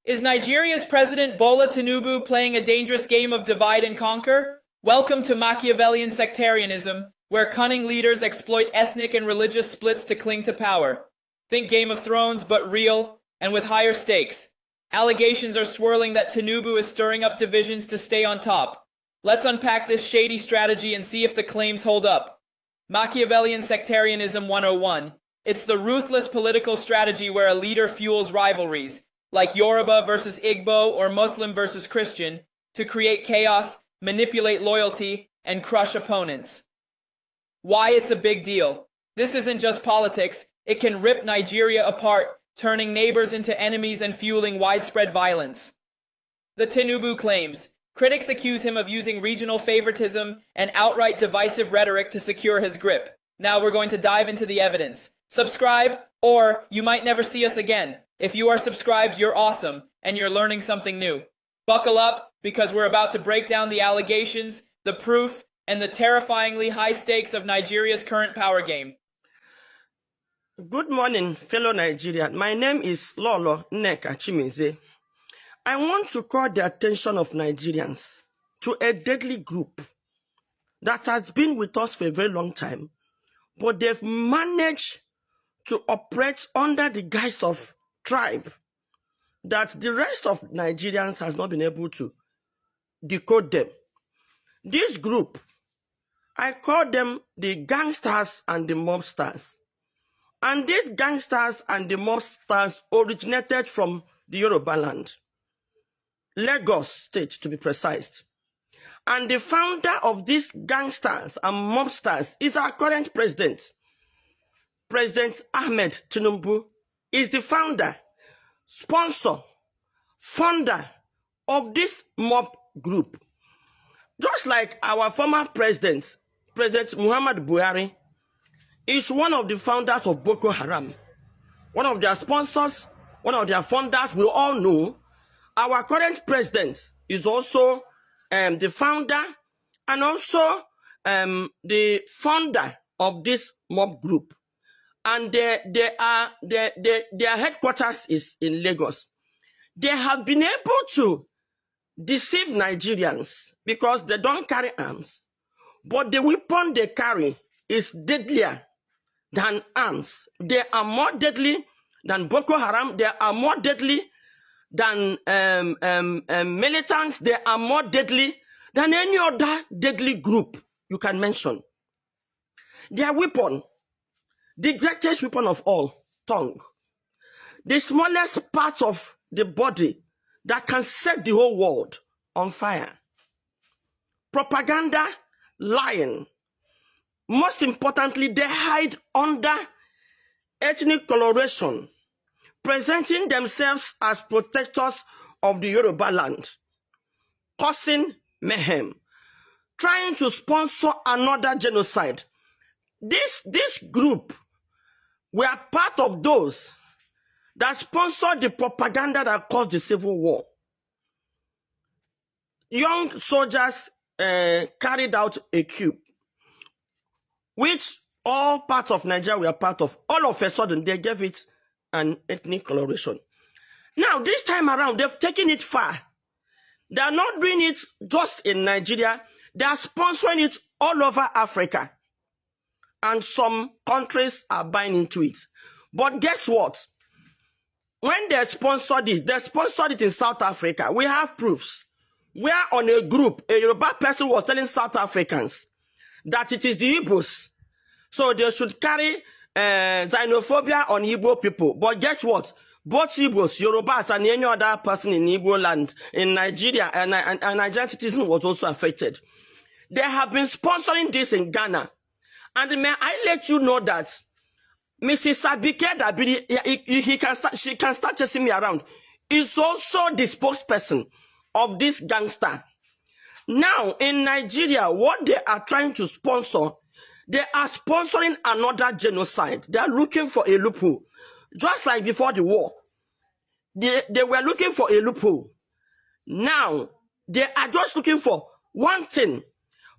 Is Nigeria's President Bola Tinubu playing a dangerous game of divide and conquer? Welcome to Machiavellian Sectarianism, where cunning leaders exploit ethnic and religious splits to cling to power. Think Game of Thrones, but real, and with higher stakes. Allegations are swirling that Tinubu is stirring up divisions to stay on top. Let's unpack this shady strategy and see if the claims hold up. Machiavellian Sectarianism 101. It's the ruthless political strategy where a leader fuels rivalries, like Yoruba versus Igbo or Muslim versus Christian, to create chaos, manipulate loyalty, and crush opponents. Why it's a big deal. This isn't just politics, it can rip Nigeria apart, turning neighbors into enemies and fueling widespread violence. The Tinubu claims. Critics accuse him of using regional favoritism and outright divisive rhetoric to secure his grip. Now we're going to dive into the evidence. Subscribe, or you might never see us again. If you are subscribed, you're awesome, and you're learning something new. Buckle up, because we're about to break down the allegations, the proof, and the terrifyingly high stakes of Nigeria's current power game. Good morning, fellow Nigerians. My name is Lolo Nneka Chimeze. I want to call the attention of Nigerians to a deadly group that has been with us for a very long time, but they've managed to operate under the guise of tribe that the rest of Nigerians has not been able to decode them. This group, I call them the gangsters and the mobsters. And these gangsters and the mobsters originated from the Yoruba land, Lagos State to be precise. And the founder of these gangsters and mobsters is our current president. President Ahmed Tinubu is the founder, sponsor, founder of this mob group. Just like our former president, President Muhammad Buhari, is one of the founders of Boko Haram. One of their sponsors, one of their founders, we all know. Our current president is also the founder and also the founder of this mob group. And their headquarters is in Lagos. They have been able to deceive Nigerians because they don't carry arms, but the weapon they carry is deadlier than arms. They are more deadly than Boko Haram. They are more deadly than militants. They are more deadly than any other deadly group you can mention. Their weapon, the greatest weapon of all, tongue. The smallest part of the body that can set the whole world on fire. Propaganda, lying. Most importantly, they hide under ethnic coloration, presenting themselves as protectors of the Yoruba land, causing mayhem, trying to sponsor another genocide. This group were part of those that sponsored the propaganda that caused the civil war. Young soldiers carried out a coup, which all parts of Nigeria were part of. All of a sudden, they gave it an ethnic coloration. Now, this time around, they've taken it far. They are not doing it just in Nigeria. They are sponsoring it all over Africa. And some countries are buying into it. But guess what? When they sponsored it in South Africa. We have proofs. We are on a group. A Yoruba person was telling South Africans that it is the Igbos. So they should carry xenophobia on Igbo people. But guess what? Both Igbos, Yorubas, and any other person in Igbo land, in Nigeria, and Nigerian citizen was also affected. They have been sponsoring this in Ghana. And may I let you know that Mrs. Abike Dabiri, she can start chasing me around, is also the spokesperson of this gangster. Now, in Nigeria, what they are trying to sponsor, they are sponsoring another genocide. They are looking for a loophole. Just like before the war, they were looking for a loophole. Now, they are just looking for one thing.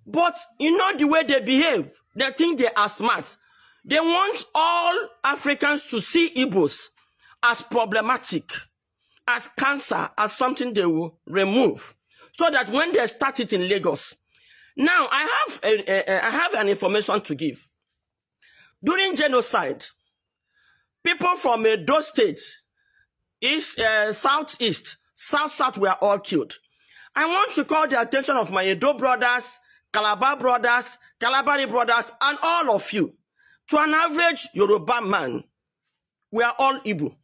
But you know the way they behave, they think they are smart. They want all Africans to see Igbos as problematic, as cancer, as something they will remove, so that when they start it in Lagos. Now, I have an information to give. During genocide, people from those states, southeast, south were all killed. I want to call the attention of my Edo brothers, Calabar brothers, Calabari brothers, and all of you. To an average Yoruba man, we are all Igbo.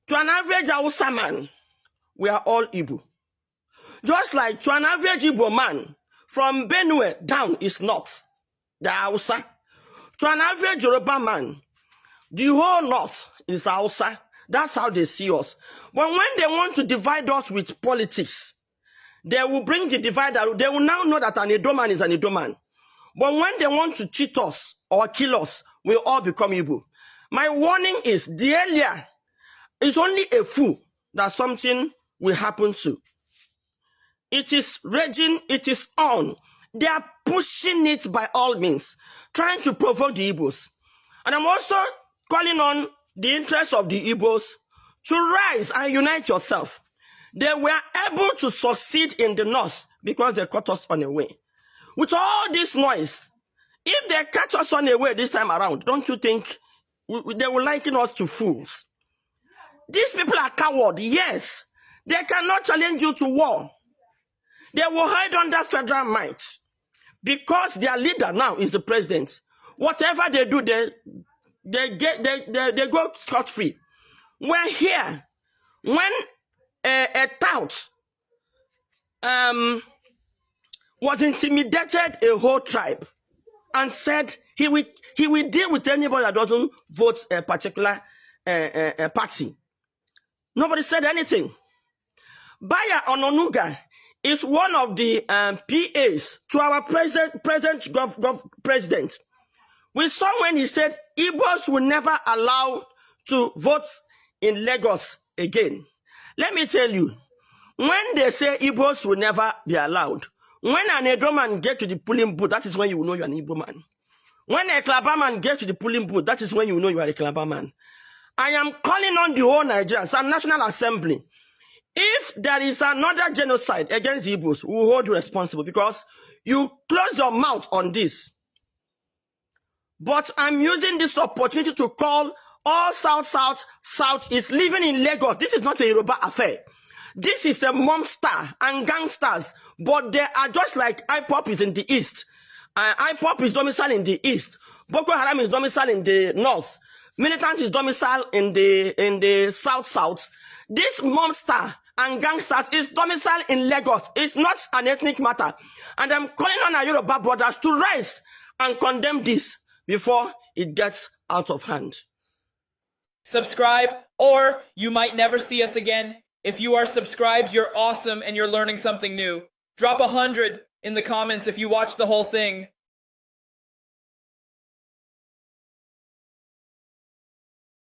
To an average Hausa man, we are all Igbo. Just like to an average Igbo man, from Benue down is north, the Hausa. To an average Yoruba man, the whole north is Hausa. That's how they see us. But when they want to divide us with politics, they will bring the divider. They will now know that an Edo man is an Edo man. But when they want to cheat us or kill us, we'll all become Igbo. My warning is, the earlier, it's only a fool that something will happen to. It is raging, it is on. They are pushing it by all means, trying to provoke the Igbos. And I'm also calling on the interests of the Igbos to rise and unite yourself. They were able to succeed in the north because they caught us on the way. With all this noise, if they catch us on the way this time around, don't you think they will liken us to fools? These people are cowards, yes. They cannot challenge you to war. They will hide under federal might because their leader now is the president. Whatever they do, they go scot-free. We're here. When a tout was intimidated a whole tribe and said he will deal with anybody that doesn't vote a particular party. Nobody said anything. Baya Ononuga is one of the PAs to our president. We saw when he said Igbos will never allow to vote in Lagos again. Let me tell you, when they say Igbos will never be allowed, when an Edo man gets to the polling booth, that is when you will know you're an Igbo man. When a Calabar man gets to the polling booth, that is when you will know you are a Calabar man. I am calling on the whole Nigerians and National Assembly. If there is another genocide against the Igbos, we will hold you responsible because you close your mouth on this. But I'm using this opportunity to call all Southeast living in Lagos. This is not a Yoruba affair. This is a monster and gangsters, but they are just like IPOP is in the east. IPOP is domiciled in the east. Boko Haram is domiciled in the north. Militant is domiciled in the south. This monster and gangsters is domiciled in Lagos. It's not an ethnic matter. And I'm calling on our Yoruba brothers to rise and condemn this before it gets out of hand. Subscribe, or you might never see us again. If you are subscribed, you're awesome and you're learning something new. Drop 100 in the comments if you watched the whole thing.